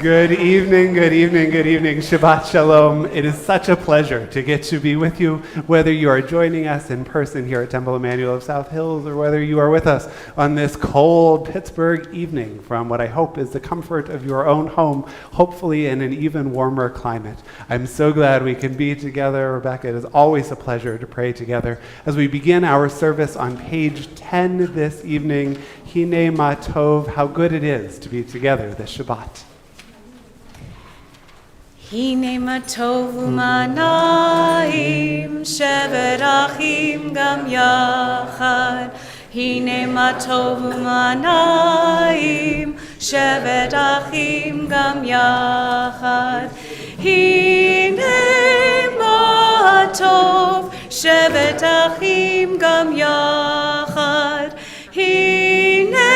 Good evening, good evening, good evening. Shabbat Shalom. It is such a pleasure to get to be with you, whether you are joining us in person here at Temple Emanuel of South Hills, or whether you are with us on this cold Pittsburgh evening from what I hope is the comfort of your own home, hopefully in an even warmer climate. I'm so glad we can be together. Rebecca, it is always a pleasure to pray together. As we begin our service on page 10 this evening, Hine Ma Tov, how good it is to be together this Shabbat. Hine ma tov u'manaim, shevet achim gam yachad. Hine ma tov u'manaim, shevet achim gam yachad. Hine ma tov, shevet achim gam yachad. Hine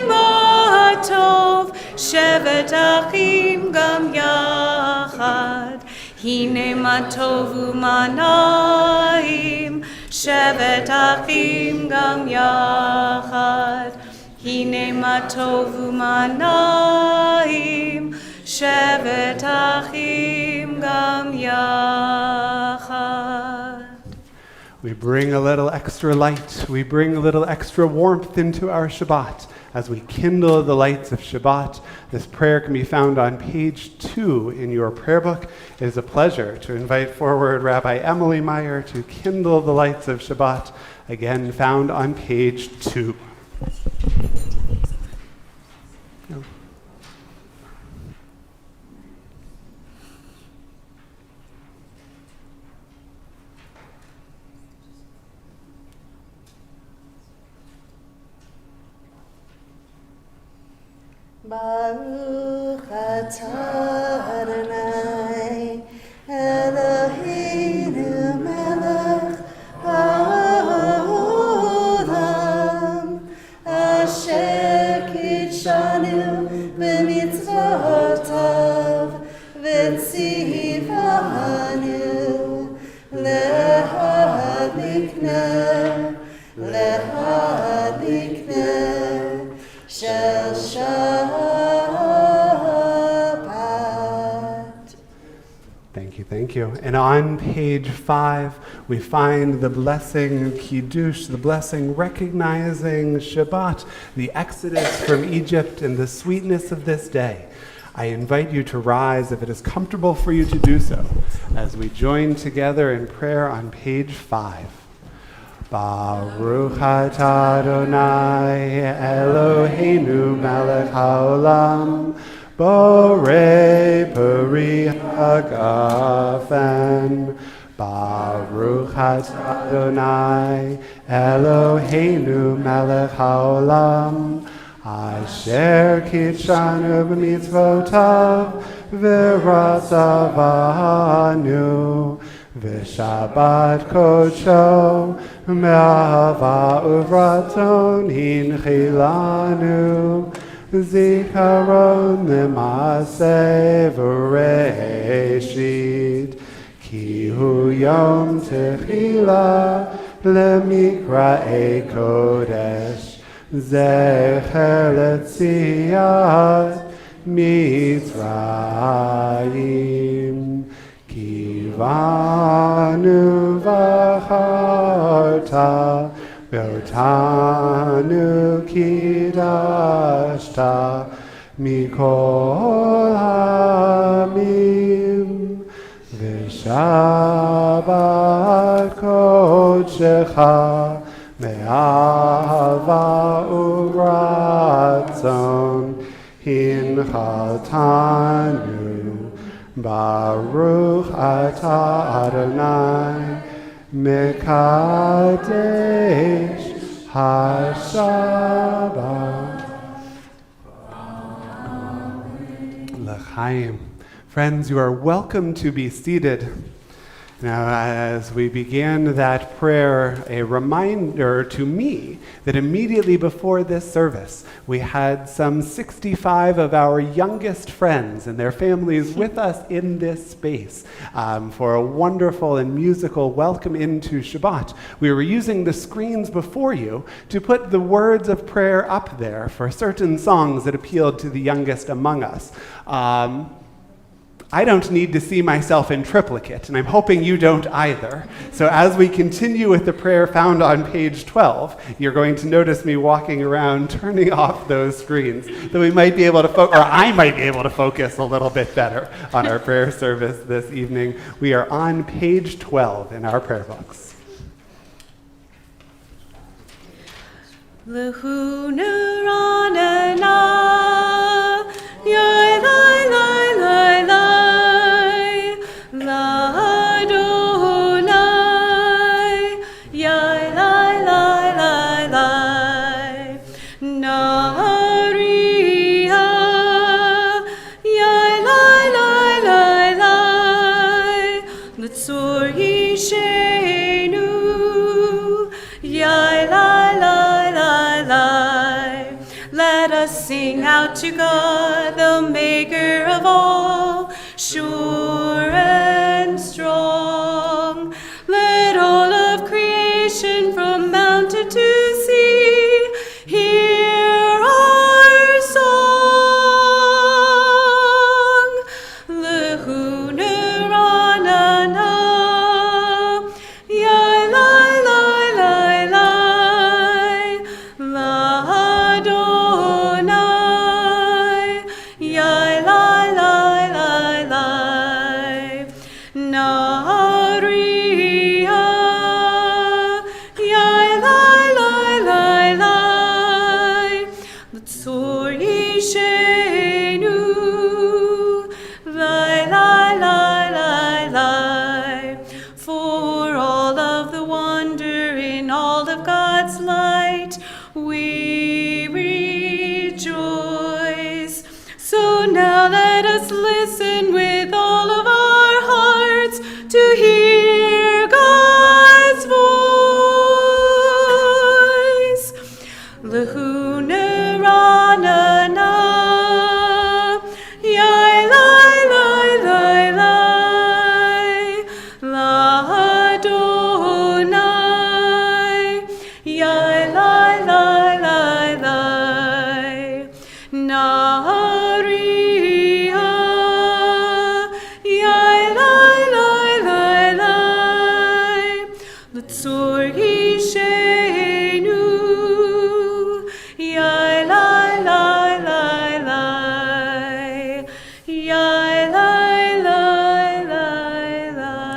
ma tov, shevet achim gam yachad. Hine ma tov u'manaim, shevet achim gam yachad. Hine ma tovu manaim, shevet achim gam yachad. We bring a little extra light, we bring a little extra warmth into our Shabbat as we kindle the lights of Shabbat. This prayer can be found on page 2 in your prayer book. It is a pleasure to invite forward Rabbi Aaron Meyer to kindle the lights of Shabbat, again found on page 2. Baruch atah Adonai Eloheinu melech haolam asher kidshanu b'mitzvotav v'tzivanu lehadlikna shel Shabbat. Thank you. And on page 5, we find the blessing Kiddush, the blessing recognizing Shabbat, the exodus from Egypt, and the sweetness of this day. I invite you to rise if it is comfortable for you to do so, as we join together in prayer on page 5. Baruch atah Adonai Eloheinu melech haolam borei peri hagafen. Baruch atah Adonai Eloheinu melech haolam asher kidshanu b'mitzvotav v'ratzavanu v'shabbat kodsho me'ahava uvratzon hinchilanu zikaron l'maaseh v'reshit ki hu yom techila l'mikra'ei kodesh zecher letziat Mitzrayim kivanu v'charta ve'otanu kidashta mikol hamim v'shabbat kodshecha me'ahava uratzon hinchaltanu. Baruch atah Adonai mekadesh hashabbat. L'chaim. Friends, you are welcome to be seated. Now, as we began that prayer, a reminder to me that immediately before this service, we had some 65 of our youngest friends and their families with us in this space for a wonderful and musical welcome into Shabbat. We were using the screens before you to put the words of prayer up there for certain songs that appealed to the youngest among us. I don't need to see myself in triplicate, and I'm hoping you don't either. So as we continue with the prayer found on page 12, you're going to notice me walking around turning off those screens, that we might be able to or I might be able to focus a little bit better on our prayer service this evening. We are on page 12 in our prayer books. Lehu nuranana, yai lai lai lai lai, l'Adonai, yai lai lai lai lai, nariya, yai lai lai lai lai, l'tzor yishenu, yai lai lai lai lai. Let us sing out to God, the maker of all, sure and strong. Let all of creation from mountain to sea hear Let us listen with all of our hearts to hear God's voice. Lehuna ranana, yai lai lai lai lai, la Adonai, yai lai lai lai lai, Naria, yai lai lai lai lai, L'tzor Yishenu, yai lai lai lai lai, yai lai lai lai lai.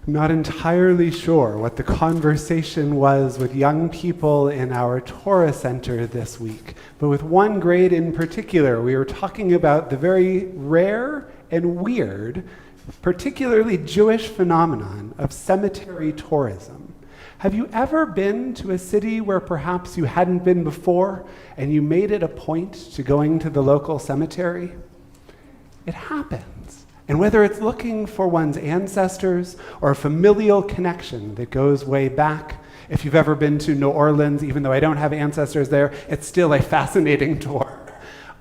I'm not entirely sure what the conversation was with young people in our Torah Center this week, but with one grade in particular, we were talking about the very rare and weird, particularly Jewish phenomenon of cemetery tourism. Have you ever been to a city where perhaps you hadn't been before and you made it a point to going to the local cemetery? It happens. And whether it's looking for one's ancestors or a familial connection that goes way back, if you've ever been to New Orleans, even though I don't have ancestors there, it's still a fascinating tour.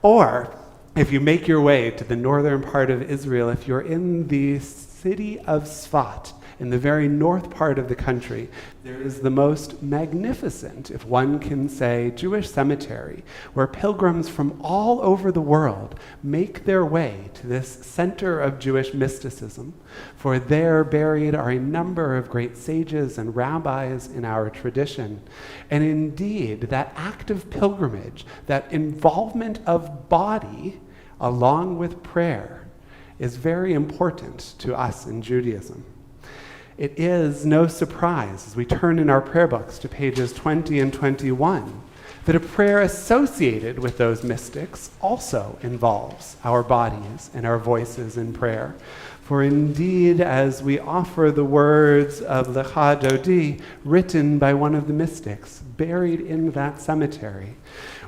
Or if you make your way to the northern part of Israel, if you're in the city of Sfat, in the very north part of the country, there is the most magnificent, if one can say, Jewish cemetery, where pilgrims from all over the world make their way to this center of Jewish mysticism. For there buried are a number of great sages and rabbis in our tradition. And indeed, that act of pilgrimage, that involvement of body along with prayer, is very important to us in Judaism. It is no surprise, as we turn in our prayer books to pages 20 and 21, that a prayer associated with those mystics also involves our bodies and our voices in prayer. For indeed, as we offer the words of Lecha Dodi, written by one of the mystics, buried in that cemetery,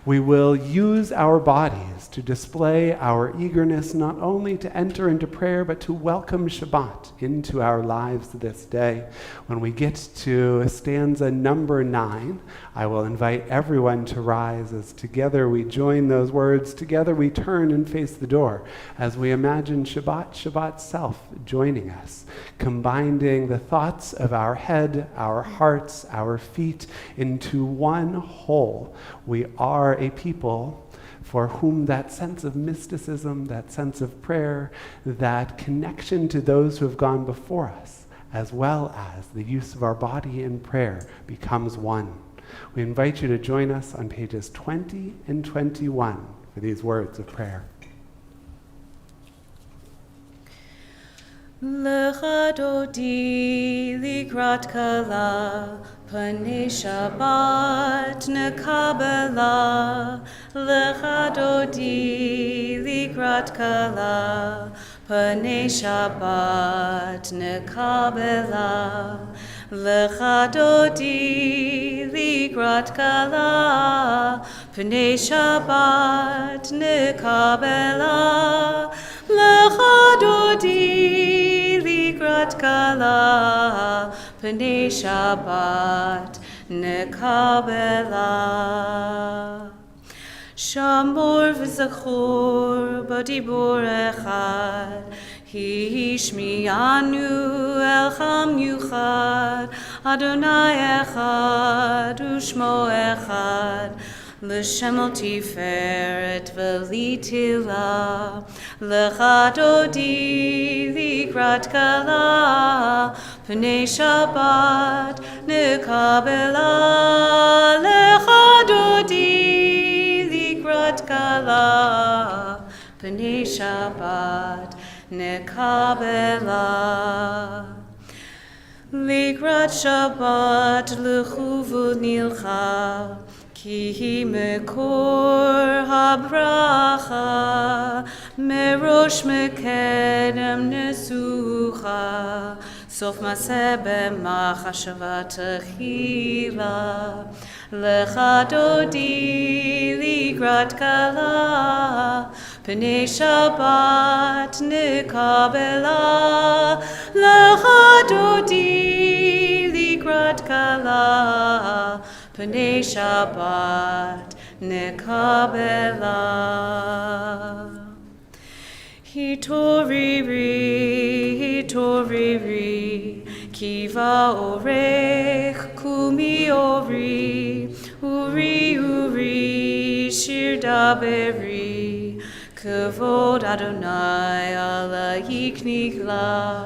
we will use our bodies to display our eagerness not only to enter into prayer, but to welcome Shabbat into our lives this day. When we get to stanza number 9, I will invite everyone to rise as together we join those words, together we turn and face the door, as we imagine Shabbat self joining us, combining the thoughts of our head, our hearts, our feet into one whole. We are a people for whom that sense of mysticism, that sense of prayer, that connection to those who have gone before us, as well as the use of our body in prayer, becomes one. We invite you to join us on pages 20 and 21 for these words of prayer. Lecha Dodi likrat kala, Panei Shabbat nekabela. Lecha Dodi likrat kala, Panei Shabbat nekabela. Lecha Dodi likrat kala, Panei Shabbat nekabela. Lecha Dodi likrat kala, Panei Shabbat nekabela. Shamor v'zachor b'dibur echad, Hishmianu el cham yuchad, Adonai echad u'shmo echad, L'shem al tiferet v'litila, Lecha Dodi likrat kala, Panei Shabbat nekabela. Lecha Dodi likrat kala, Panei Shabbat nekabela. Likrat Shabbat l'chuvu nilcha, Ki mekor habracha, merosh mekedem nesucha, סוף מעשה במחשבה תחילה, לך דודי לקראת כלה, פני שבת נקבלה, לך דודי לקראת כלה, פני שבת נקבלה. התעוררי, כי באורך קומי אורי, אורי, שיר דברי, כבוד אדוני עלייך נגלה.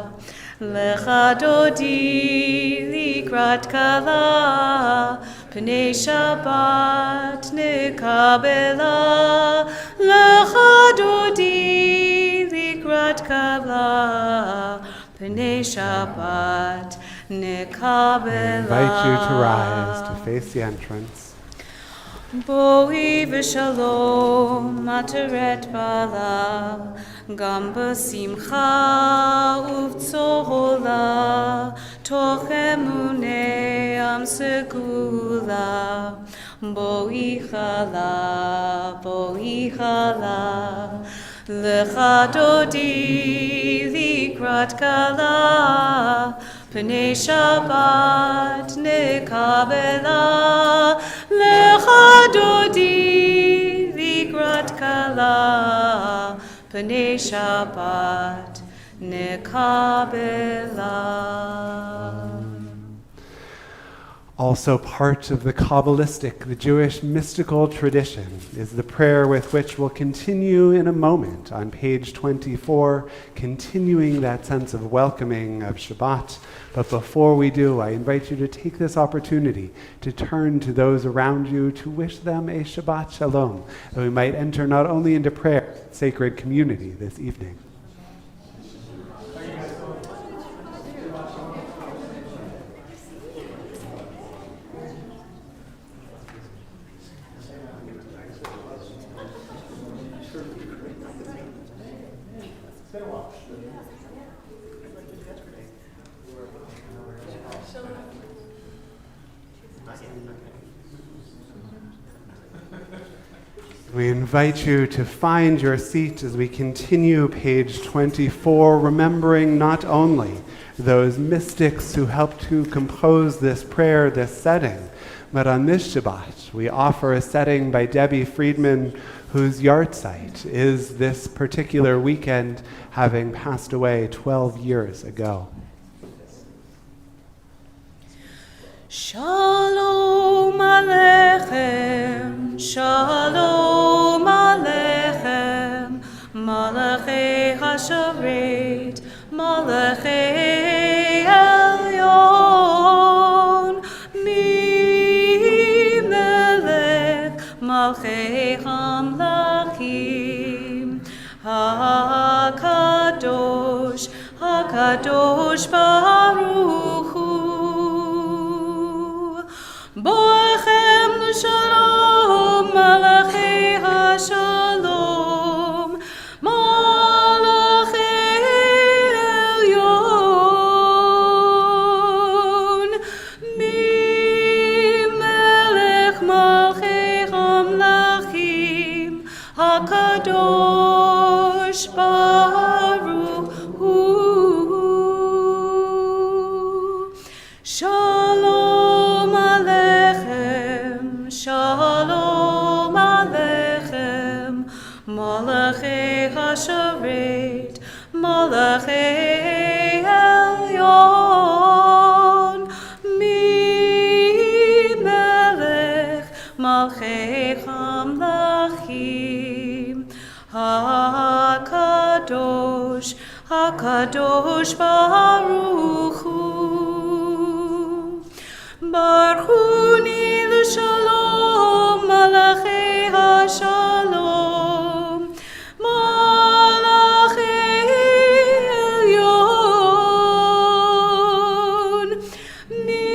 לך דודי לקראת כלה, פני שבת נקבלה. לך דודי לקראת כלה, פני שבת נקבלה. I invite you to rise to face the entrance. בואי בשלום עטרת בעלה, גם בשמחה ובצהלה, תוך אמוני עם סגולה. בואי חלה, לך דודי לקראת כלה, פני שבת נקבלה. לך דודי לקראת כלה, פני שבת נקבלה. Also part of the Kabbalistic, the Jewish mystical tradition, is the prayer with which we'll continue in a moment on page 24, continuing that sense of welcoming of Shabbat. But before we do, I invite you to take this opportunity to turn to those around you to wish them a Shabbat Shalom, that we might enter not only into prayer, but sacred community this evening. We invite you to find your seat as we continue page 24, remembering not only those mystics who helped to compose this prayer, this setting, but on this Shabbat, we offer a setting by Debbie Friedman, whose yahrzeit is this particular weekend, having passed away 12 years ago. Shalom Aleichem, Shalom Aleichem, Malachei HaSharet, Malachei Elyon, Mi Melech, Malchei HaMlachim, HaKadosh, HaKadosh Baruch Hu. Boachem l'shalom, malachei ha'shalom, malachei elyon, mi melech malchei hamlachim, hakadosh baruch hu. Shalom Aleichem, Shalom Aleichem, Malachei HaSharet, Malachei Elyon, Mi Melech Malchei Hamlachim, HaKadosh, HaKadosh Baruch Hu. Barchuni l'shalom, malachei ha'shalom, malachei elyon, mi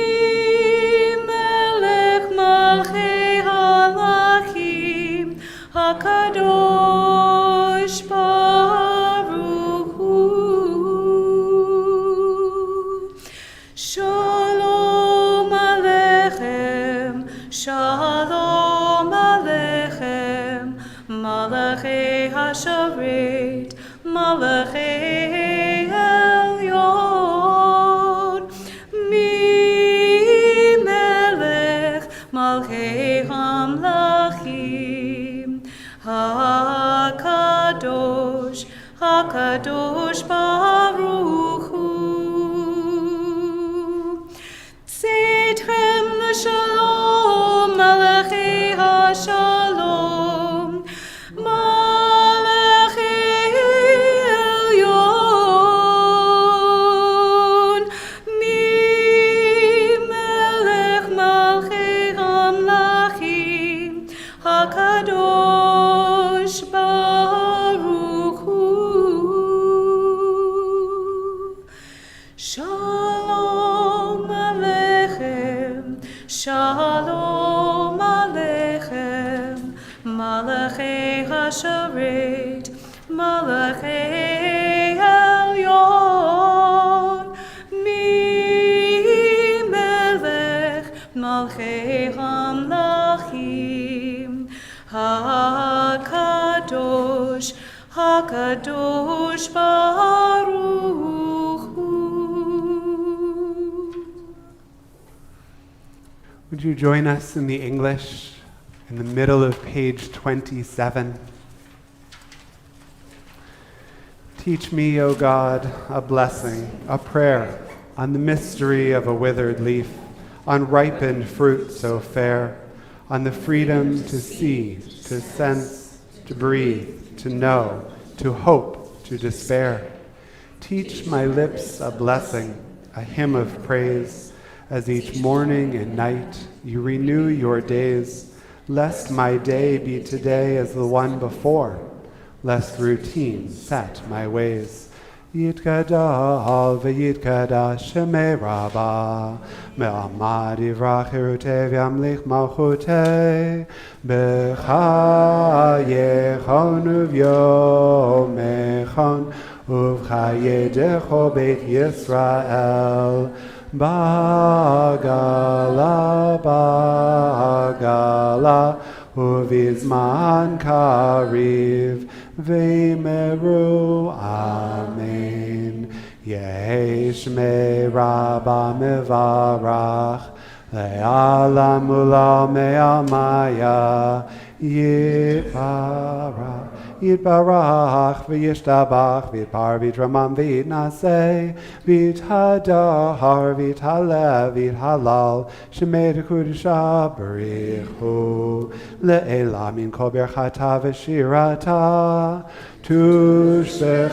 melech malchei halachim, hakadosh baruch hu. Shalom Aleichem, Malachei HaSharet, Malachei Elyon, Mi Melech, Malchei HaMlachim, HaKadosh, HaKadosh Baruch Hu. Tzedchem l'shalom, Malachei HaShalom, Malachei Elyon, Mi Melech Malchei HaMlachim, HaKadosh Baruch Hu. Shalom Aleichem, Shalom Aleichem, Malachei HaSharet, Malachei Elyon, Mi Melech Malchei HaMlachim, HaKadosh, HaKadosh Baruch Hu. Would you join us in the English in the middle of page 27? Teach me, O God, a blessing, a prayer, on the mystery of a withered leaf, on ripened fruit so fair, on the freedom to see, to sense, to breathe, to know, to hope, to despair. Teach my lips a blessing, a hymn of praise, as each morning and night you renew your days, lest my day be today as the one before, lest routine set my ways. Yitkadal v'yitkadash shemei Rabbah, me'amad yivrach hirutei v'yamlich malchutei, b'cha yechon uv'yomechon, uv'chayedecho Beit Yisrael, Bagala, Bagala, uvizman kariv, v'meru, Amen. Yehi shmei Rabbah mevarach, le'alam ula me'amaya, yivarach. Yitbarach v'yishtabach v'yitpar v'yitramam v'yitnaseh v'yithadar v'yithalev v'yithalal shemei d'kudusha b'richu le'elah min kol berchata v'shirata tushbechata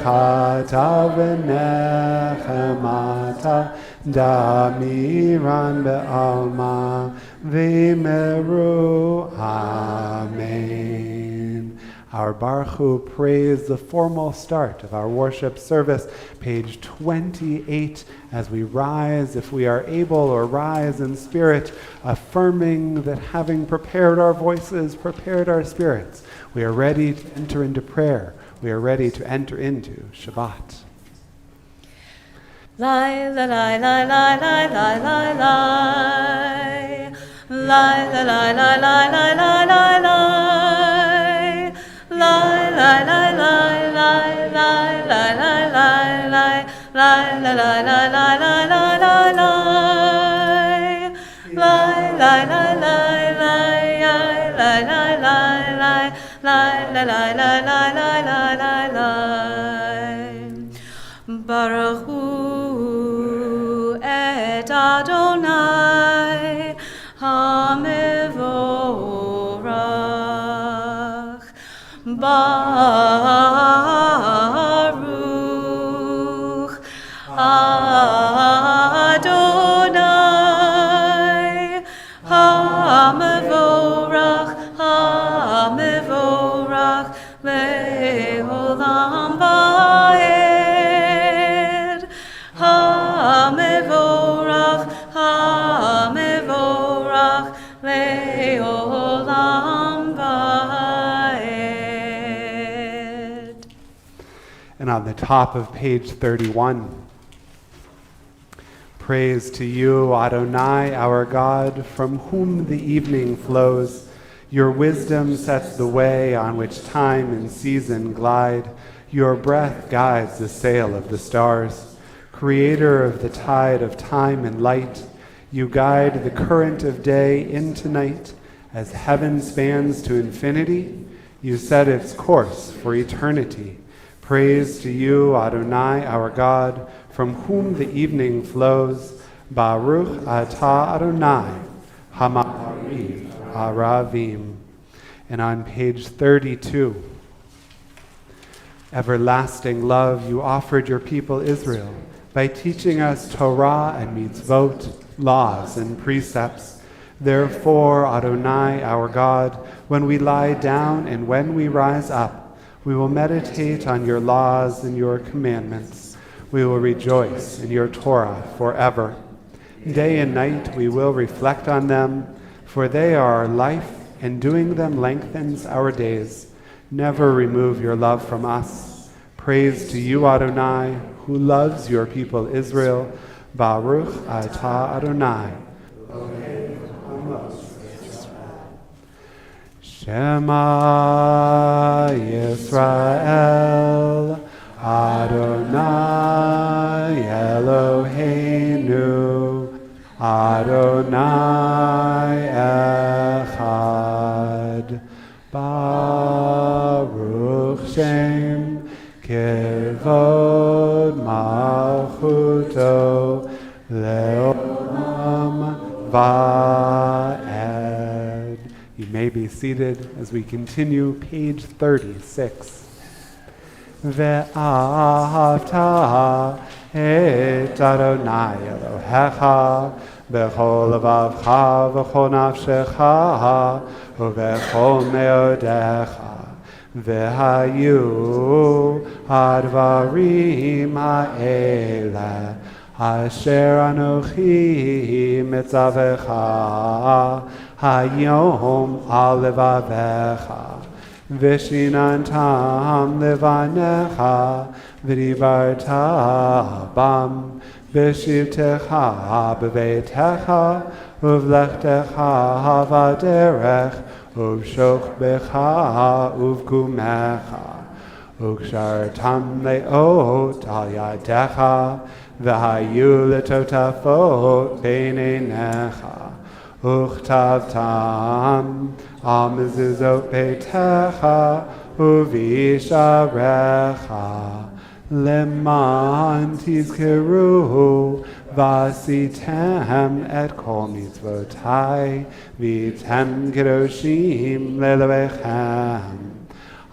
v'nechemata damiran be'alma v'meru. Amen. Our Baruch Hu praise, the formal start of our worship service, page 28, as we rise, if we are able, or rise in spirit, affirming that having prepared our voices, prepared our spirits, we are ready to enter into prayer. We are ready to enter into Shabbat. Lie, la, lie, lie, lie, lie, lie, lie, lie. Lie, la, lie, lie, lie, lie, lie, lie, lie. Lie, lie, lie, lie, lie, lie, lie, lie, lie, lie. Lie, la, lie, lie, lie, lie, lie, lie, lie. Lie, lie, lie, lie, lie, lie, lie, lie, lie. Lie, la, lie, lie, lie, lie, lie, lie, lie. Baruch Hu et Adonai HaMevorach. Baruch Adonai HaMevorach, HaMevorach le'olam va'ed. HaMevorach, HaMevorach le'olam va'ed. And on the top of page 31, Praise to you, Adonai, our God, from whom the evening flows. Your wisdom sets the way on which time and season glide. Your breath guides the sail of the stars. Creator of the tide of time and light, you guide the current of day into night. As heaven spans to infinity, you set its course for eternity. Praise to you, Adonai, our God, from whom the evening flows. Baruch atah Adonai, hama'ariv aravim. And on page 32, everlasting love, you offered your people Israel by teaching us Torah and mitzvot, laws and precepts. Therefore, Adonai, our God, when we lie down and when we rise up, we will meditate on your laws and your commandments. We will rejoice in your Torah forever. Day and night we will reflect on them, for they are our life, and doing them lengthens our days. Never remove your love from us. Praise to you, Adonai, who loves your people Israel. Baruch atah Adonai. Shema Yisrael, Adonai Eloheinu, Adonai Echad, Baruch Shem Kevod Malchuto Leolam Va'ed. You may be seated as we continue page 36. Ve'ahavta et Adonai Elohecha b'chol levavcha v'chol nafshecha u'v'chol meodecha ve'hayu advarim ha'ele asher anochi mitzavecha hayom al levavecha Vishinantam levanecha v'dibarta bam v'shivtecha b'veitecha uvlechtecha havaderech uvshochbecha uvkumecha ukshartam leot al yadecha v'hayu letotafot beinenecha Uchtavtam amizizot beitecha uvisharecha leman tizkeru vasitem et kol mitzvotai vitem kedoshim lelevechem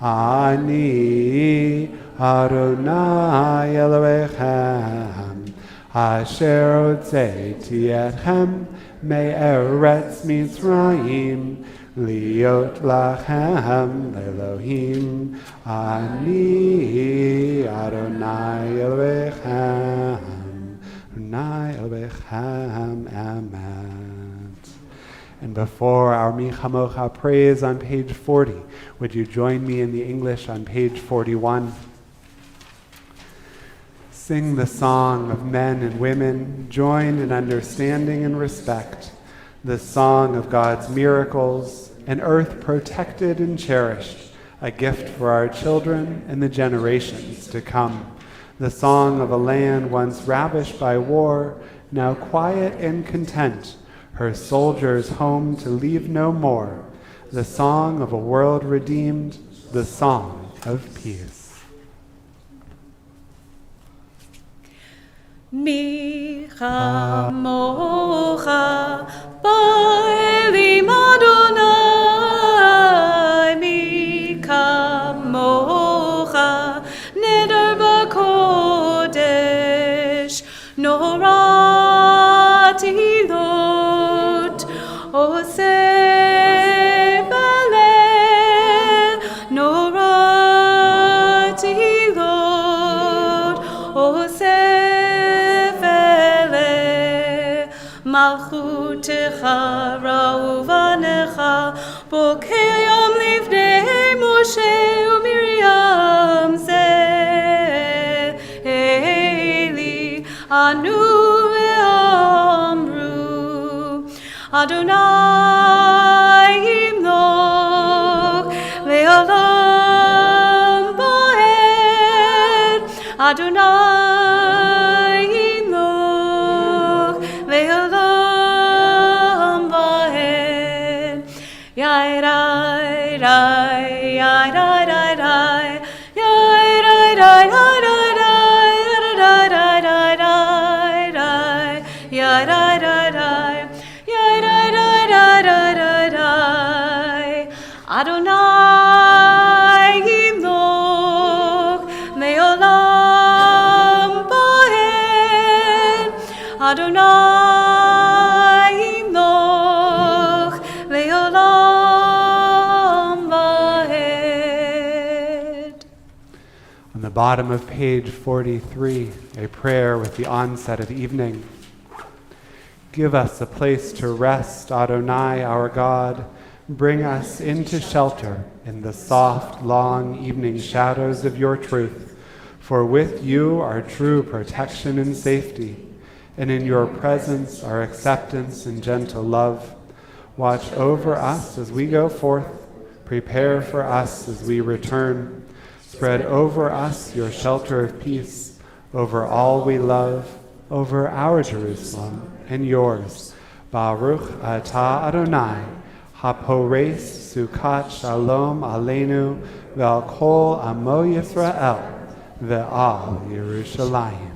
ani Adonai Elohechem asher otzeiti etchem me'eretz Mitzrayim liot lachem Elohim ani Adonai Elohechem Adonai Elohechem Amen. And before our Mi Chamocha praise on page 40, would you join me in the English on page 41? Sing the song of men and women joined in understanding and respect, the song of God's miracles, an earth protected and cherished, a gift for our children and the generations to come, the song of a land once ravished by war, now quiet and content, her soldiers home to leave no more, the song of a world redeemed, the song of peace. Mi chamocha ba'elim Adonai, mi chamocha neder b'kodesh, norati lot oseh b'lev, norati lot oseh Malchutecha ra'uvanecha bokeh yom livnei Moshe u'Miriam ze'eli anu ve'ah Adonai Yimloch Le'olam Va'ed. Adonai Yimloch Le'olam Va'ed. Yai-rai, rai, yai-rai, rai, rai. Yai-rai, rai, rai, rai, rai. Yai-rai, rai, rai, rai, rai. Yai-rai, rai, rai. Yai-rai, rai, rai, rai, rai, rai. Adonai Yimloch Le'olam Va'ed. Adonai Yimloch Le'olam Va'ed. On the bottom of page 43, a prayer with the onset of evening. Give us a place to rest, Adonai, our God. Bring us into shelter in the soft, long evening shadows of your truth. For with you are true protection and safety, and in your presence are acceptance and gentle love. Watch over us as we go forth. Prepare for us as we return. Spread over us your shelter of peace, over all we love, over our Jerusalem and yours. Baruch atah Adonai, hapores sukat shalom aleinu ve'al kol amo Yisrael ve'al Yerushalayim.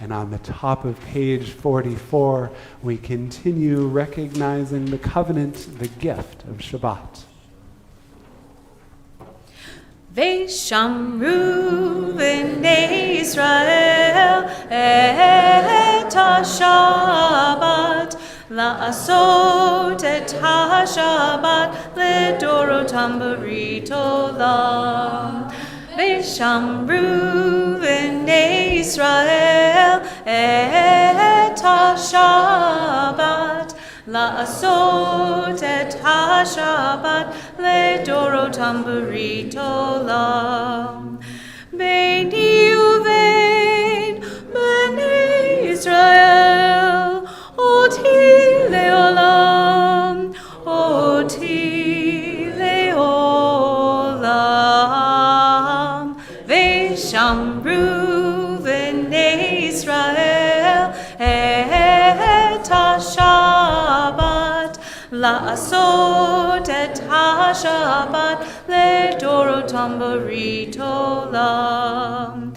And on the top of page 44, we continue recognizing the covenant, the gift of Shabbat. Ve'shamru b'nei Yisrael et ha-Shabbat, la'asot et ha-Shabbat ledorotam b'rit olam. Ve'shamru b'nei Yisrael et ha-Shabbat, la'asot et ha-Shabbat ledorotam b'rit olam. Beini uvein b'nei Yisrael oti le'olam, oti le'olam. Ve'shamru b'nei Yisrael et ha-Shabbat, la'asot et ha-Shabbat ledorotam b'rit olam.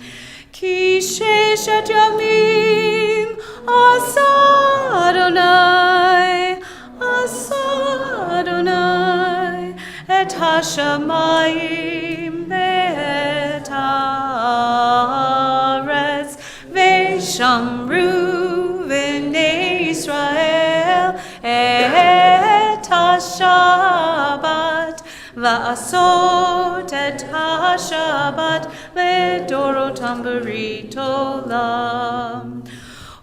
Ki sheshet yamim asa Adonai, asa Adonai, et ha-shamayim ve'et haaretz. Ve'shamru b'nei Yisrael et ha-Shabbat, la'asot et ha-Shabbat ledorotam b'rit olam.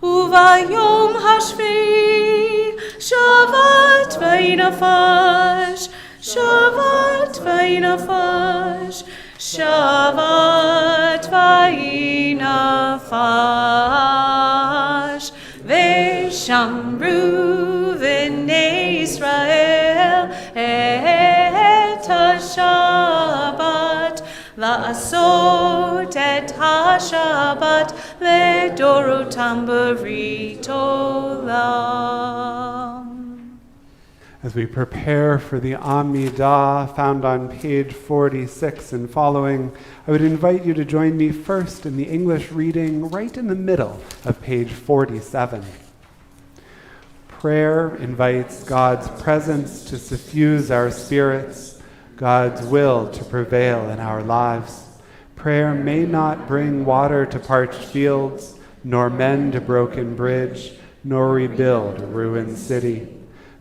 Uvayom hashvi shavat vayinafash, shavat vayinafash, shavat vayinafash. Ve'shamru b'nei Yisrael et ha-Shabbat, la'asot et ha-Shabbat ledorotam b'rit olam. As we prepare for the Amidah found on page 46 and following, I would invite you to join me first in the English reading right in the middle of page 47. Prayer invites God's presence to suffuse our spirits, God's will to prevail in our lives. Prayer may not bring water to parched fields, nor mend a broken bridge, nor rebuild a ruined city.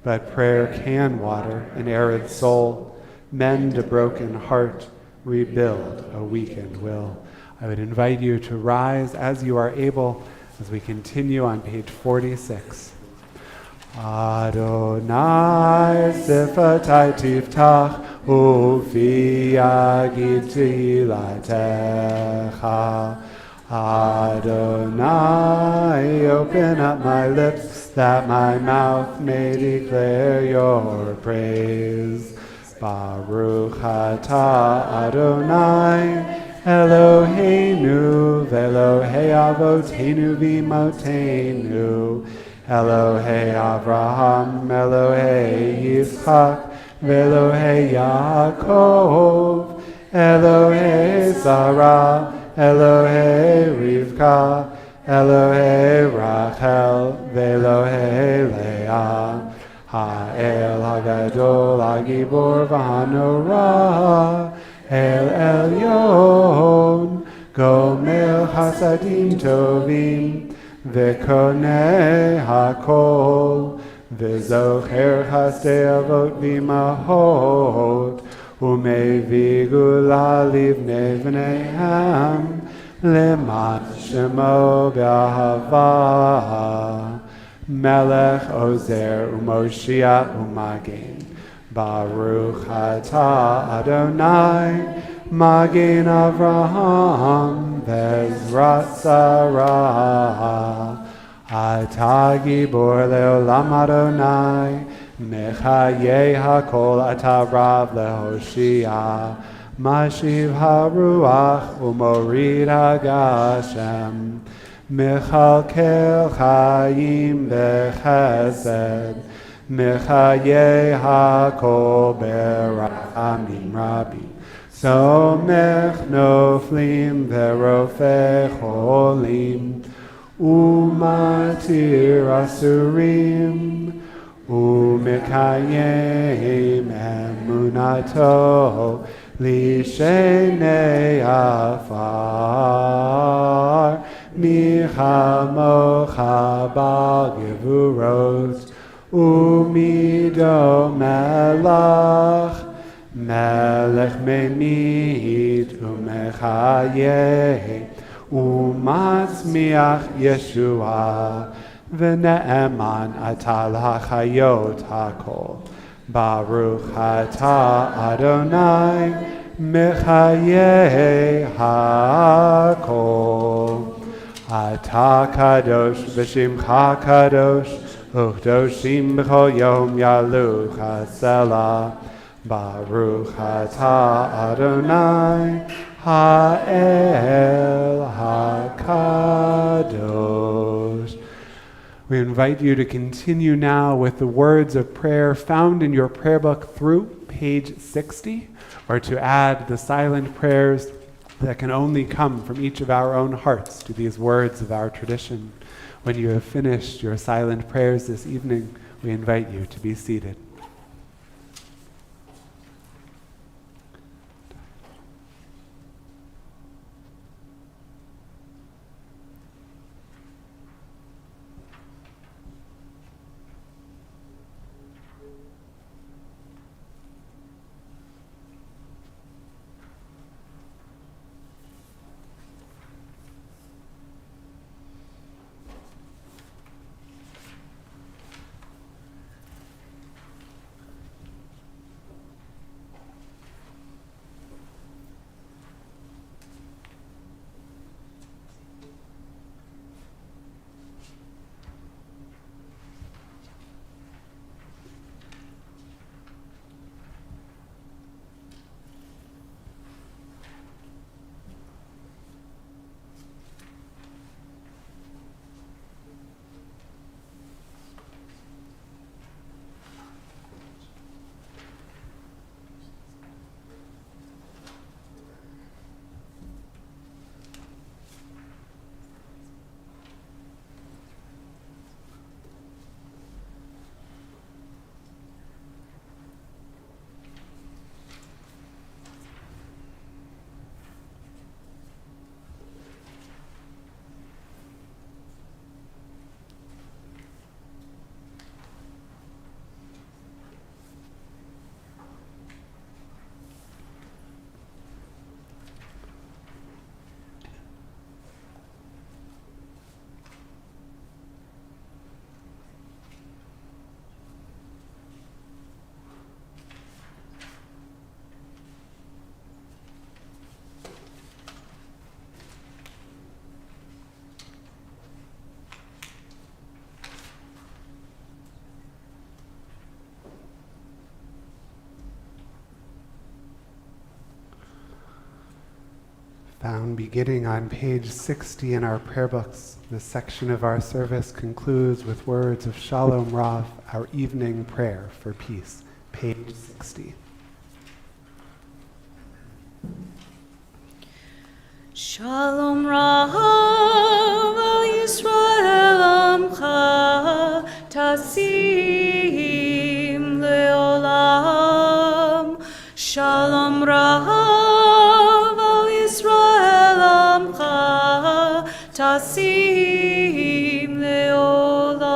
But prayer can water an arid soul, mend a broken heart, rebuild a weakened will. I would invite you to rise as you are able as we continue on page 46. Adonai sifatai tiftach ufi yagid tehilatecha. Adonai, open up my lips, that my mouth may declare your praise. Baruch atah Adonai, Eloheinu, v'Elohei avotenu v'imotenu, Elohei Avraham, Elohei Yitzchak, v'Elohei Yaakov, Elohei Sarah, Elohei Rivka, Elohei Rachel, v'Elohei Leah, Ha'el Hagadol, Hagibor v'Hanora, El Elyon, Gomer Chasadim Tovim, V'Konei Hakol, V'Zocher Chasdei Avot V'Imahot, U'Mevi Gula Livnei V'neihem, L'man Shemo B'Ahava, Melech Ozer U'Moshiach U'Magen, Baruch atah Adonai, Magen Avraham, Bezrat Sarah, Atah Gibor Leolam Adonai, Mechayeh HaKol Atah Rav Lehoshia, Mashiv HaRuach U'Morid HaGashem, Mechalkel Chaim Bechesed, Mechayeh HaKol Berachamim Rabbi, Somech Noflim Verofeh Cholim, Umatir Asurim, Umekayem Emunato, Lishenei Afar, Michamocha Bal Gevurot, Umido Melach, Melech Memit, Umechayeh, Umatzmiach Yeshua, V'ne'eman atal hachayot hakol, Baruch atah Adonai, Mechayeh hakol. Atah kadosh v'shimcha kadosh, Uchdoshim b'chol yom yaluch hasela, Baruch atah Adonai, Ha'el HaKadosh. We invite you to continue now with the words of prayer found in your prayer book through page 60, or to add the silent prayers that can only come from each of our own hearts to these words of our tradition. When you have finished your silent prayers this evening, we invite you to be seated. Found beginning on page 60 in our prayer books. This section of our service concludes with words of Shalom Rav, our evening prayer for peace. Page 60. Shalom Rav al Yisrael Amcha Tasim Leolam. Shalom Rav al Yisrael Amcha Tasim Leolam.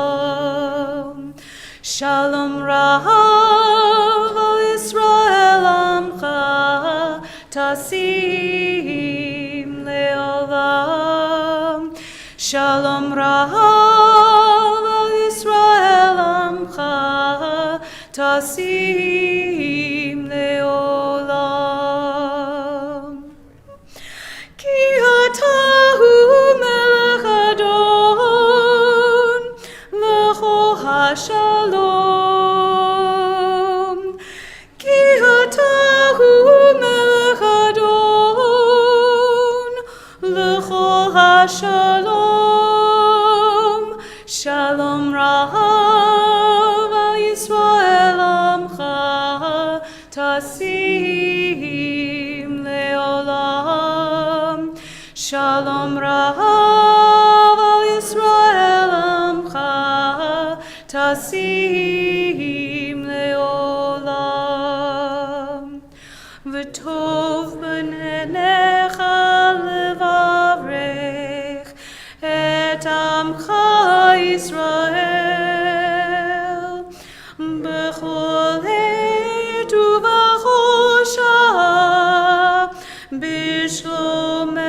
Shalom Rav al Yisrael Amcha Tasim Leolam. Shalom Rav al Yisrael Amcha Tasim Leolam. Ki atahu melech adon lecho hashalom. Ki atahu melech adon lecho hashalom. Shalom Rav al Yisrael Amcha Tasim Leolam. Shalom Rav al Yisrael Amcha Tasim Leolam. V'tov b'neinecha levavrech et amcha Yisrael b'chol עת ובחושך בשלומך.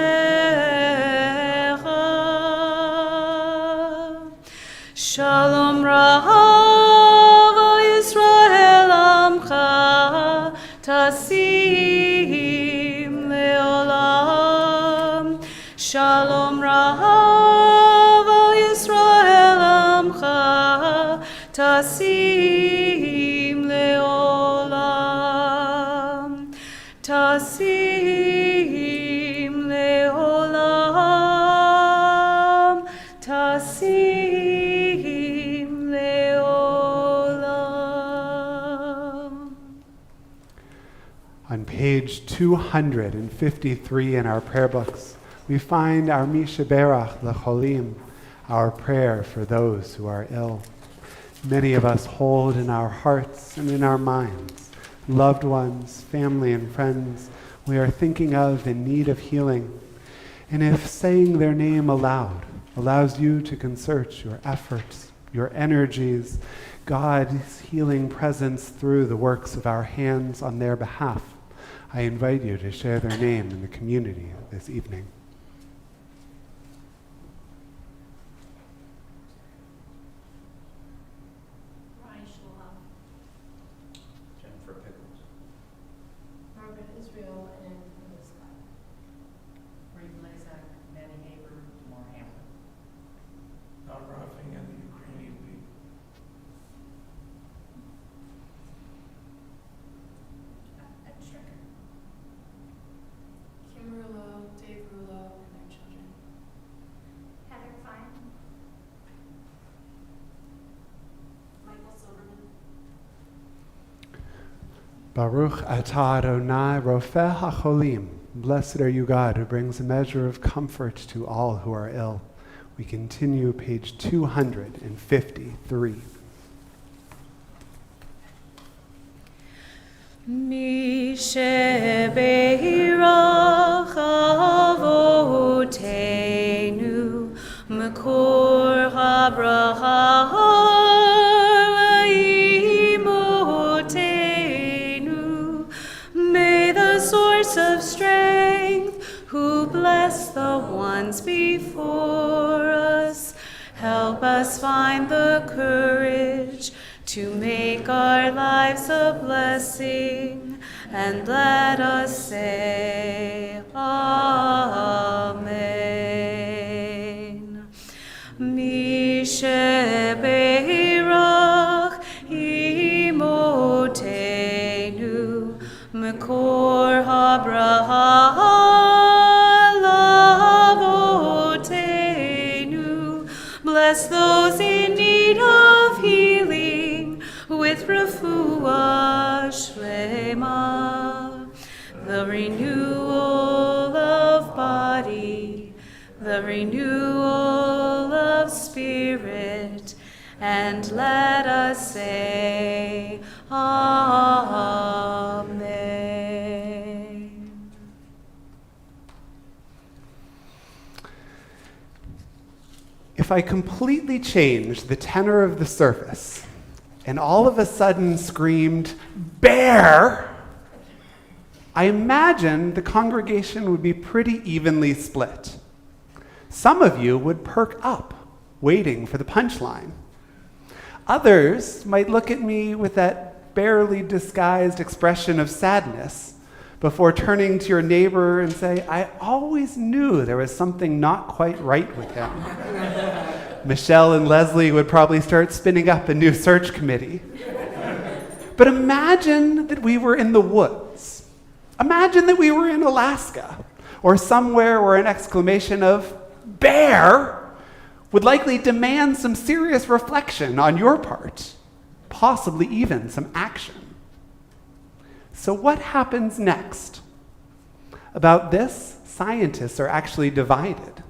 Shalom Rav al Yisrael Amcha Tasim Leolam. Shalom Rav al Yisrael Amcha Tasim Leolam. Tasim Leolam. Tasim Leolam. On page 253 in our prayer books, we find our Mishaberach L'cholim, our prayer for those who are ill. Many of us hold in our hearts and in our minds loved ones, family and friends we are thinking of in need of healing. And if saying their name aloud allows you to concert your efforts, your energies, God's healing presence through the works of our hands on their behalf, I invite you to share their name in the community this evening. Baruch atah Adonai Rofeh HaCholim. Blessed are you, God, who brings a measure of comfort to all who are ill. We continue page 253. Mi shebeirach avoteinu mekor habracha imotenu. May the source of strength, who bless the ones before us, help us find the courage to make our lives a blessing, and let us say Amen. Mi shebeirach imotenu mekor habraha Shlema, the renewal of body, the renewal of spirit, and let us say, Amen. If I completely changed the tenor of the service and all of a sudden screamed, "Bear!" I imagine the congregation would be pretty evenly split. Some of you would perk up, waiting for the punchline. Others might look at me with that barely disguised expression of sadness before turning to your neighbor and say, "I always knew there was something not quite right with him." Michelle and Leslie would probably start spinning up a new search committee. But imagine that we were in the woods. Imagine that we were in Alaska, or somewhere where an exclamation of "bear" would likely demand some serious reflection on your part, possibly even some action. So what happens next? About this, scientists are actually divided.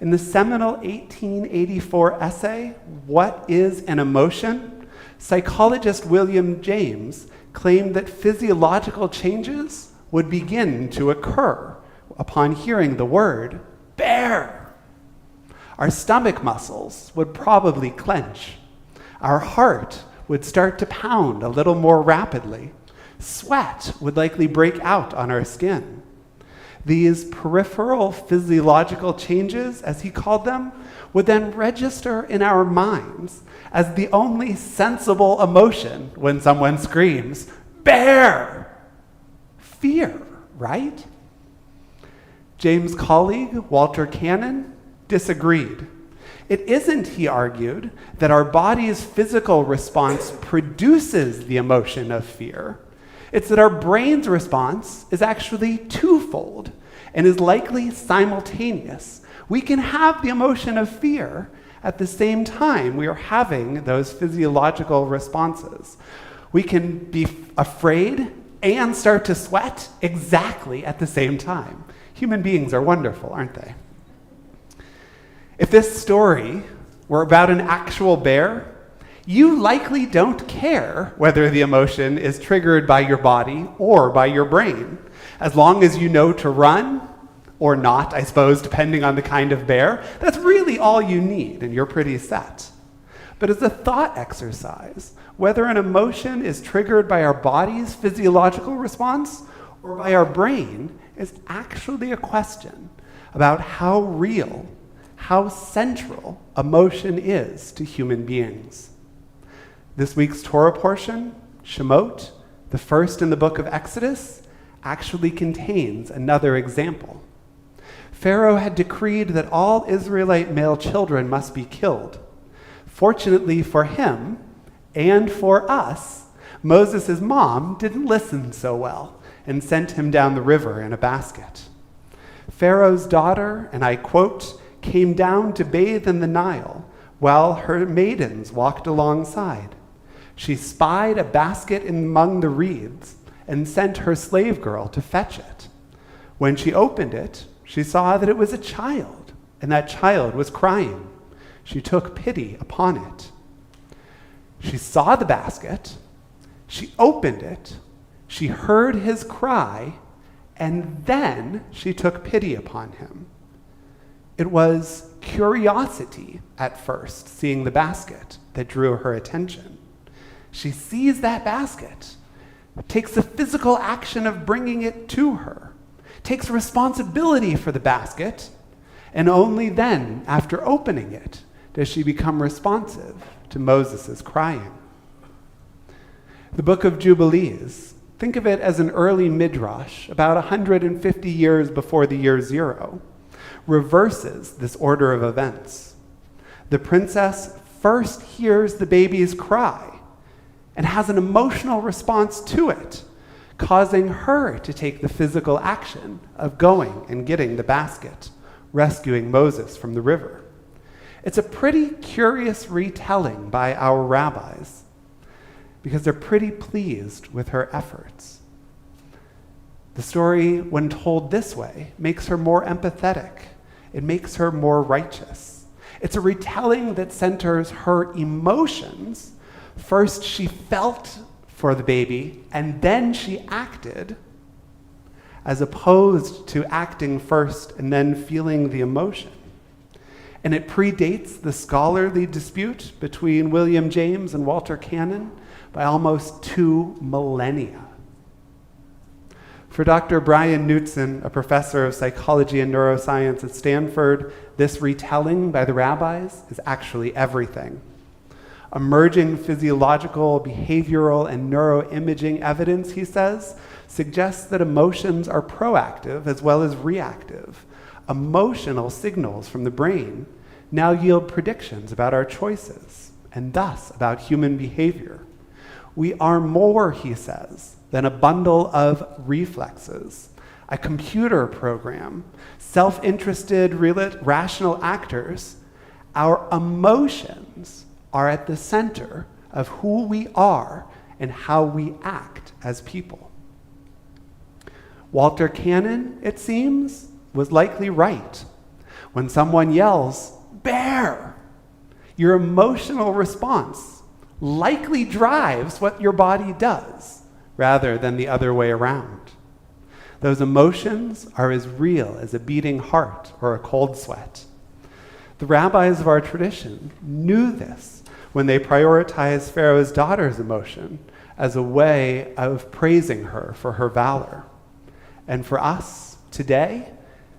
In the seminal 1884 essay, "What is an Emotion?", psychologist William James claimed that physiological changes would begin to occur upon hearing the word "bear." Our stomach muscles would probably clench. Our heart would start to pound a little more rapidly. Sweat would likely break out on our skin. These peripheral physiological changes, as he called them, would then register in our minds as the only sensible emotion when someone screams, "Bear!" Fear, right? James' colleague, Walter Cannon, disagreed. It isn't, he argued, that our body's physical response produces the emotion of fear. It's that our brain's response is actually twofold and is likely simultaneous. We can have the emotion of fear at the same time we are having those physiological responses. We can be afraid and start to sweat exactly at the same time. Human beings are wonderful, aren't they? If this story were about an actual bear, you likely don't care whether the emotion is triggered by your body or by your brain. As long as you know to run, or not, I suppose, depending on the kind of bear, that's really all you need, and you're pretty set. But as a thought exercise, whether an emotion is triggered by our body's physiological response or by our brain is actually a question about how real, how central emotion is to human beings. This week's Torah portion, Shemot, the first in the book of Exodus, actually contains another example. Pharaoh had decreed that all Israelite male children must be killed. Fortunately for him, and for us, Moses' mom didn't listen so well and sent him down the river in a basket. Pharaoh's daughter, and I quote, "came down to bathe in the Nile while her maidens walked alongside. She spied a basket among the reeds and sent her slave girl to fetch it. When she opened it, she saw that it was a child, and that child was crying. She took pity upon it. She saw the basket, she opened it, she heard his cry, and then she took pity upon him." It was curiosity at first, seeing the basket, that drew her attention. She sees that basket, takes the physical action of bringing it to her, takes responsibility for the basket, and only then, after opening it, does she become responsive to Moses' crying. The book of Jubilees, think of it as an early midrash, about 150 years before the year 0, reverses this order of events. The princess first hears the baby's cry and has an emotional response to it, causing her to take the physical action of going and getting the basket, rescuing Moses from the river. It's a pretty curious retelling by our rabbis. because they're pretty pleased with her efforts. The story, when told this way, makes her more empathetic. It makes her more righteous. It's a retelling that centers her emotions. First, she felt for the baby, and then she acted, as opposed to acting first and then feeling the emotion. And it predates the scholarly dispute between William James and Walter Cannon by almost 2 millennia. For Dr. Brian Knutson, a professor of psychology and neuroscience at Stanford, this retelling by the rabbis is actually everything. Emerging physiological, behavioral, and neuroimaging evidence, he says, suggests that emotions are proactive as well as reactive. Emotional signals from the brain now yield predictions about our choices, and thus about human behavior. We are more, he says, than a bundle of reflexes, a computer program, self-interested, rational actors. Our emotions are at the center of who we are and how we act as people. Walter Cannon, it seems, was likely right. When someone yells, "Bear!" your emotional response likely drives what your body does, rather than the other way around. Those emotions are as real as a beating heart or a cold sweat. The rabbis of our tradition knew this when they prioritized Pharaoh's daughter's emotion as a way of praising her for her valor. And for us today,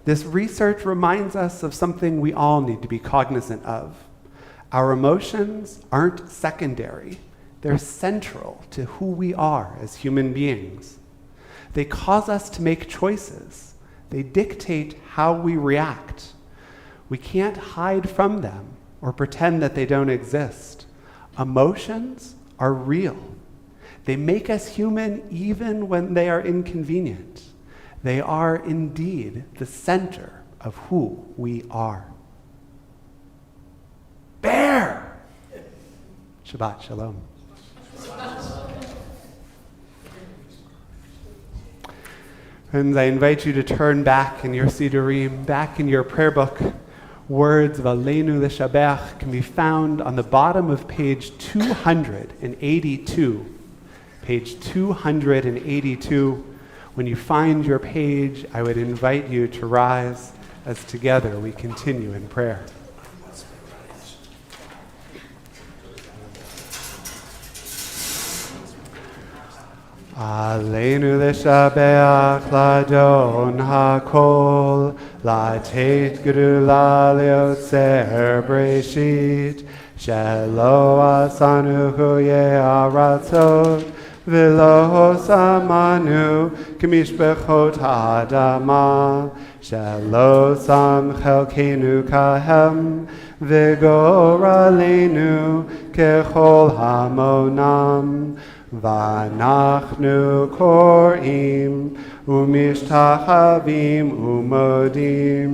this research reminds us of something we all need to be cognizant of. Our emotions aren't secondary. They're central to who we are as human beings. They cause us to make choices. They dictate how we react. We can't hide from them or pretend that they don't exist. Emotions are real. They make us human even when they are inconvenient. They are indeed the center of who we are. Bear! Shabbat Shalom. Friends, I invite you to turn back in your Sidurim, back in your prayer book. Words of Aleinu L'Shabach can be found on the bottom of page 282. Page 282. When you find your page, I would invite you to rise as together we continue in prayer. Aleinu l'shabeach ladon hakol, latet gedula leotzer breshit, shelo asanu huye aratzot, v'lo samanu k'mishbechot ha'adama, shelo sam chelkenu kahem, v'gor aleinu kechol hamonam, V'anachnu korim umishtachavim umodim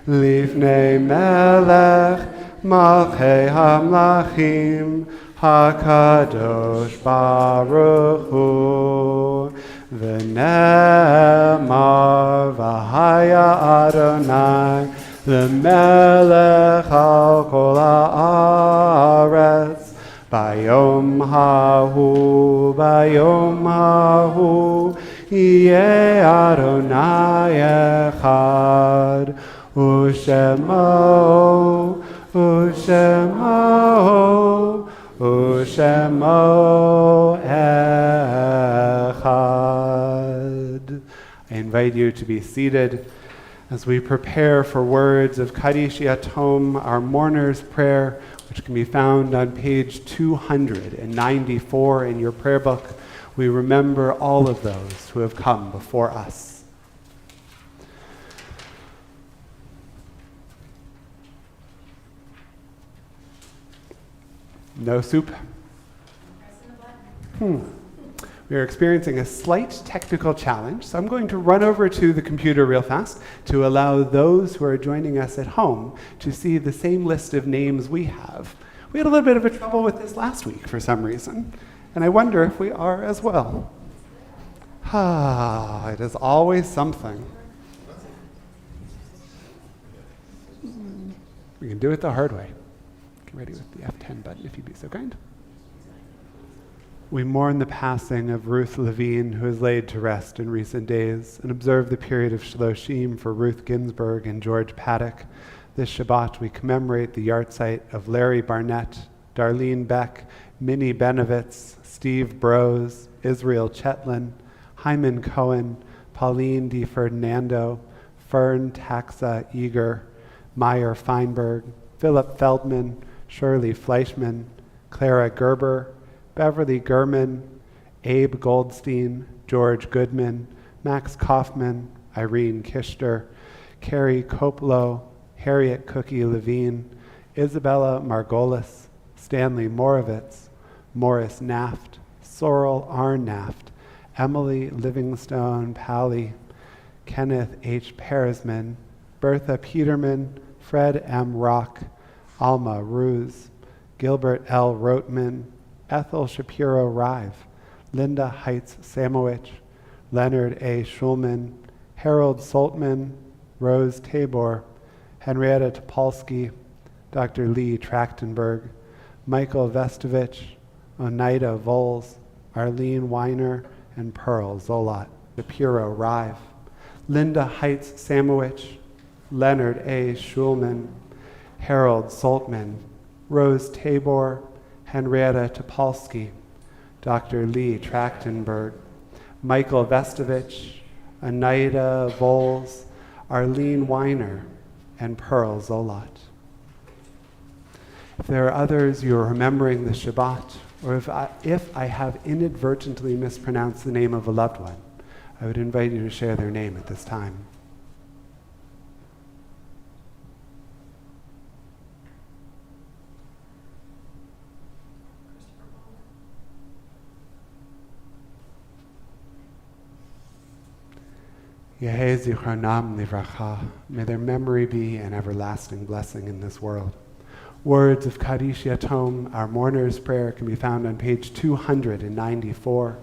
lifnei melech malchei hamlachim hakadosh baruch hu v'nemar v'haya Adonai l'melech al kol haaretz Bayom hahu, Yeh Adonai echad, Ushemo echad. I invite you to be seated as we prepare for words of Kaddish Yatom, our mourner's prayer, which can be found on page 294 in your prayer book. We remember all of those who have come before us. No soup? We are experiencing a slight technical challenge, so I'm going to run over to the computer real fast to allow those who are joining us at home to see the same list of names we have. We had a little bit of a trouble with this last week for some reason, And I wonder if we are as well. It is always something. We can do it the hard way. Get ready with the F10 button if you'd be so kind. We mourn the passing of Ruth Levine, who is laid to rest in recent days, and observe the period of Shloshim for Ruth Ginsburg and George Paddock. This Shabbat we commemorate the yahrzeit of Larry Barnett, Darlene Beck, Minnie Benovitz, Steve Brose, Israel Chetlin, Hyman Cohen, Pauline Di Ferdinando, Fern Taxa Eager, Meyer Feinberg, Philip Feldman, Shirley Fleischman, Clara Gerber, Beverly Gurman, Abe Goldstein, George Goodman, Max Kaufman, Irene Kishter, Carrie Koplow, Harriet Cookie Levine, Isabella Margolis, Stanley Moravitz, Morris Naft, Sorrel R. Naft, Emily Livingstone Pally, Kenneth H. Peresman, Bertha Peterman, Fred M. Rock, Alma Ruse, Gilbert L. Rotman, Ethel Shapiro Rive, Linda Heitz Samowich, Leonard A. Schulman, Harold Saltman, Rose Tabor, Henrietta Topolsky, Dr. Lee Trachtenberg, Michael Vestovich, Oneida Voles, Arlene Weiner, and Pearl Zolot, Shapiro Rive, Linda Heitz Samowich, Leonard A. Schulman, Harold Saltman, Rose Tabor, Henrietta Topolsky, Dr. Lee Trachtenberg, Michael Vestovich, Oneida Voles, Arlene Weiner, and Pearl Zolot. If there are others you are remembering the Shabbat, or if I have inadvertently mispronounced the name of a loved one, I would invite you to share their name at this time. Yehei zichronam livracha. May their memory be an everlasting blessing in this world. Words of Kaddish Yatom, our mourner's prayer, can be found on page 294,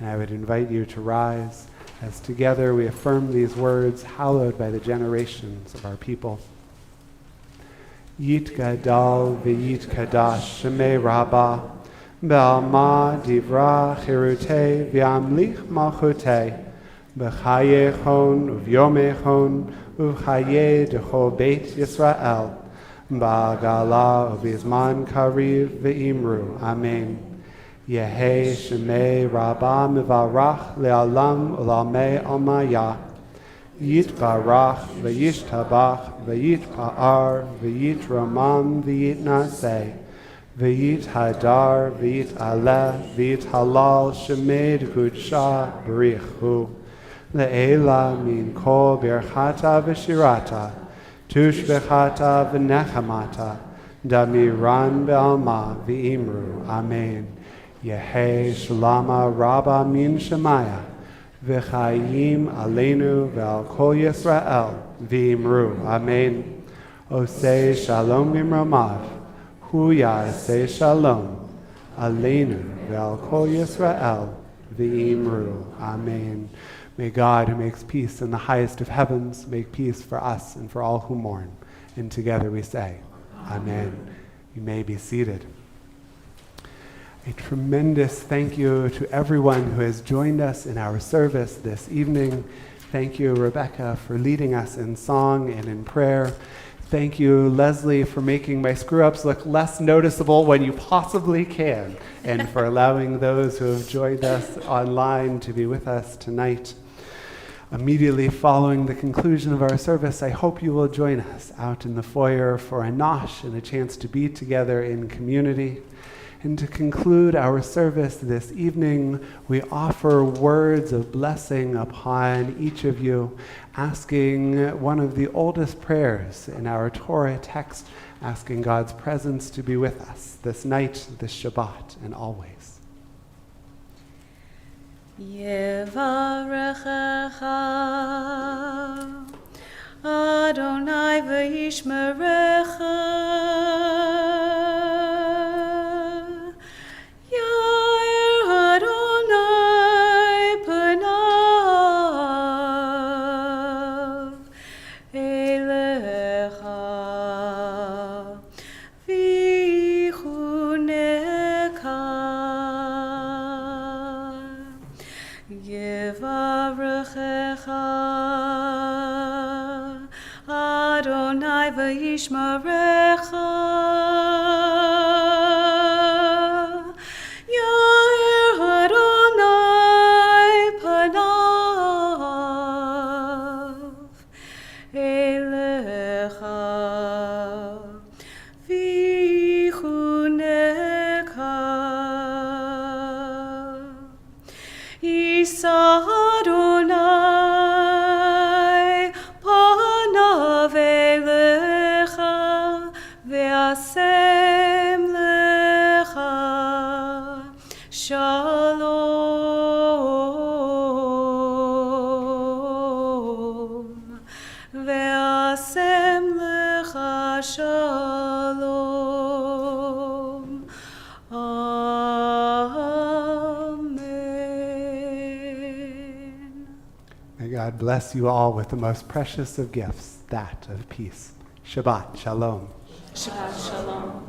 and I would invite you to rise as together we affirm these words hallowed by the generations of our people. Yit gadal v'yit kadash shemei rabbah, be'alma divra chirutei v'amlich malchutei, b'chayechon uvyomechon uvchaye dechol Beit Yisrael, ba'agala uvizman kariv ve'imru. Amen. Yehei shemei rabbah mivarach le'alam u'lamei almaya. Yitbarach v'yishtabach v'yitpa'ar v'yitramam v'yitnaseh v'yithadar v'yitaleh v'yithalal shemei d'kudsha b'richu. Le'ela min kol birchata v'shirata, tushbechata v'nechamata, damiran be'alma v'imru. Amen. Yehei shalama rabba min shemaya, v'chayim aleinu ve'al kol Yisrael v'imru. Amen. Osei shalom b'mromav, hu ya'aseh shalom, aleinu ve'al kol Yisrael v'imru. Amen. May God, who makes peace in the highest of heavens, make peace for us and for all who mourn. And together we say, Amen. You may be seated. A tremendous thank you to everyone who has joined us in our service this evening. Thank you, Rebecca, for leading us in song and in prayer. Thank you, Leslie, for making my screw-ups look less noticeable when you possibly can, and for allowing those who have joined us online to be with us tonight. Immediately following the conclusion of our service, I hope you will join us out in the foyer for a nosh and a chance to be together in community. And to conclude our service this evening, we offer words of blessing upon each of you, asking one of the oldest prayers in our Torah text, asking God's presence to be with us this night, this Shabbat, and always. Yevarechecha Adonai v'yishmerecha Yair Yivarechecha Adonai v'yishmerecha Yair Adonai panav elecha v'chuneka Yisa Adonai panav elecha ve'asem lecha shalom ve'asem lecha shalom. Amen. May God bless you all with the most precious of gifts, that of peace. Shabbat Shalom. Shabbat Shalom.